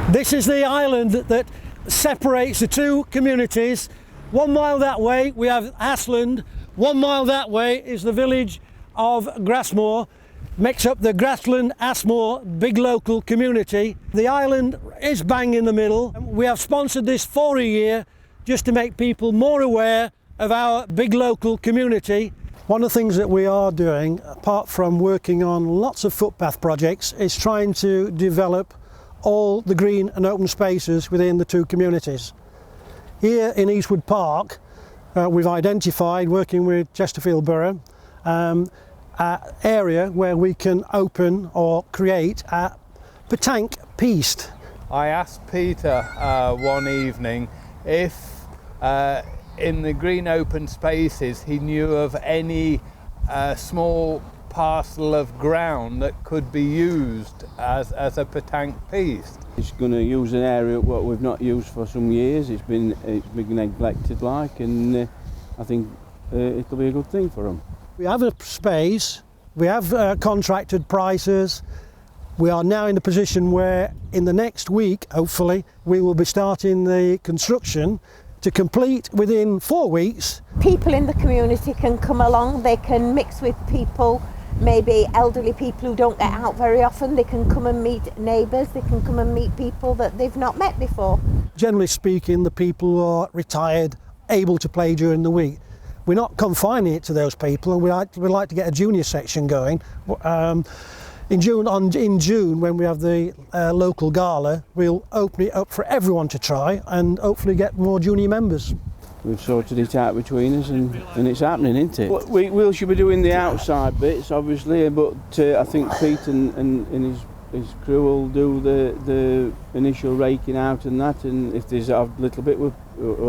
This is the island that separates the two communities. 1 mile that way we have Grassland, 1 mile that way is the village of Grassmoor, makes up the Grassland Hasmoor big local community. The island is bang in the middle. We have sponsored this for a year just to make people more aware of our big local community. One of the things that we are doing, apart from working on lots of footpath projects, is trying to develop all the green and open spaces within the two communities. Here in Eastwood Park, we've identified, working with Chesterfield Borough, an area where we can open or create a petanque piste. I asked Peter one evening if in the green open spaces he knew of any small parcel of ground that could be used as a petanque piste. It's going to use an area what we've not used for some years. It's been neglected and I think it'll be a good thing for them. We have a space, we have contracted prices. We are now in a position where in the next week, hopefully, we will be starting the construction to complete within 4 weeks. People in the community can come along, they can mix with people, maybe elderly people who don't get out very often. They can come and meet neighbours, they can come and meet people that they've not met before. Generally speaking, the people who are retired, able to play during the week. We're not confining it to those people, and we'd like to get a junior section going. In June, when we have the local gala, we'll open it up for everyone to try and hopefully get more junior members. We've sorted it out between us and it's happening, isn't it? We should be doing the outside bits, obviously, but I think Pete and his crew will do the initial raking out and that, and if there's a little bit we'll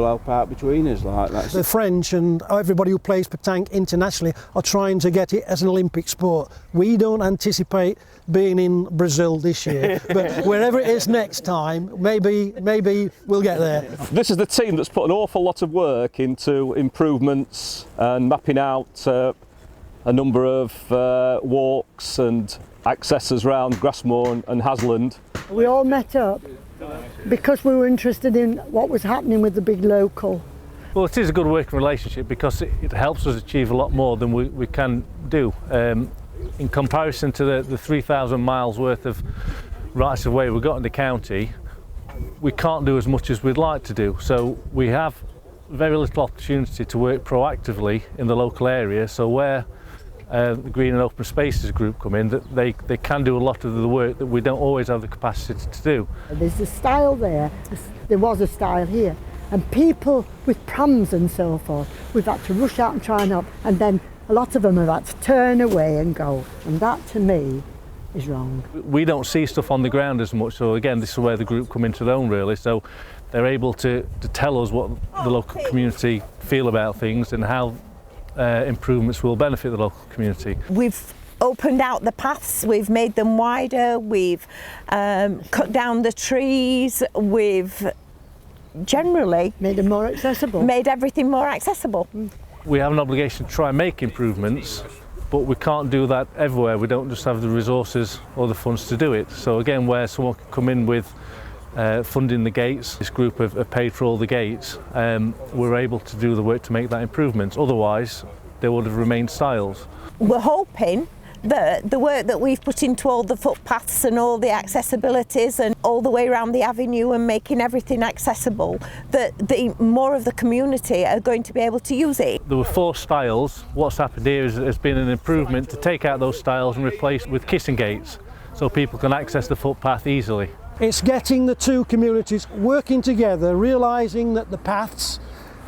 help out between us like that. The French and everybody who plays petanque internationally are trying to get it as an Olympic sport. We don't anticipate being in Brazil this year, but wherever it is next time, maybe we'll get there. This is the team that's put an awful lot of work into improvements and mapping out a number of walks and accesses around Grassmoor and Hasland. We all met up because we were interested in what was happening with the big local. Well, it is a good working relationship because it helps us achieve a lot more than we can do. In comparison to the 3,000 miles worth of rights of way we've got in the county, we can't do as much as we'd like to do. So we have very little opportunity to work proactively in the local area. So where the Green and Open Spaces group come in, that they can do a lot of the work that we don't always have the capacity to do. There's a style there, there was a style here, and people with prams and so forth, we've had to rush out and try and help, and then a lot of them have had to turn away and go, and that to me is wrong. We don't see stuff on the ground as much, so again this is where the group come into their own really, so they're able to tell us what the local community feel about things and how improvements will benefit the local community. We've opened out the paths, we've made them wider, we've cut down the trees, we've generally made them more accessible. Made everything more accessible. We have an obligation to try and make improvements, but we can't do that everywhere. We don't just have the resources or the funds to do it. So again, where someone can come in with funding the gates, this group have paid for all the gates, we're able to do the work to make that improvement. Otherwise, they would have remained stiles. We're hoping that the work that we've put into all the footpaths and all the accessibilities and all the way around the avenue and making everything accessible, that more of the community are going to be able to use it. There were 4 stiles. What's happened here has been an improvement to take out those stiles and replace with kissing gates so people can access the footpath easily. It's getting the two communities working together, realising that the paths,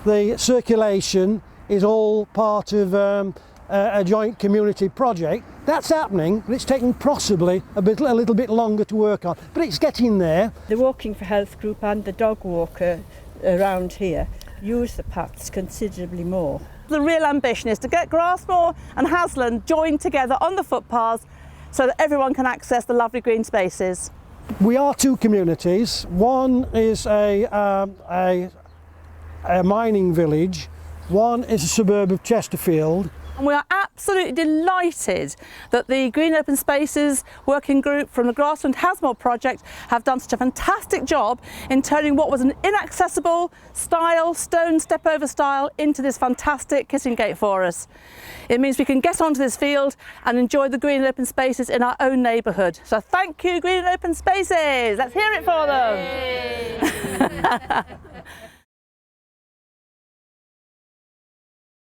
the circulation is all part of a joint community project. That's happening, but it's taking possibly a little bit longer to work on, but it's getting there. The Walking for Health group and the dog walker around here use the paths considerably more. The real ambition is to get Grassmoor and Hasland joined together on the footpaths so that everyone can access the lovely green spaces. We are two communities. One is a mining village, one is a suburb of Chesterfield, And we are absolutely delighted that the Green Open Spaces working group from the Grassland Hasmoor project have done such a fantastic job in turning what was an inaccessible stile, stone step over stile, into this fantastic kissing gate for us. It means we can get onto this field and enjoy the Green Open Spaces in our own neighbourhood. So thank you, Green Open Spaces. Let's hear it for them.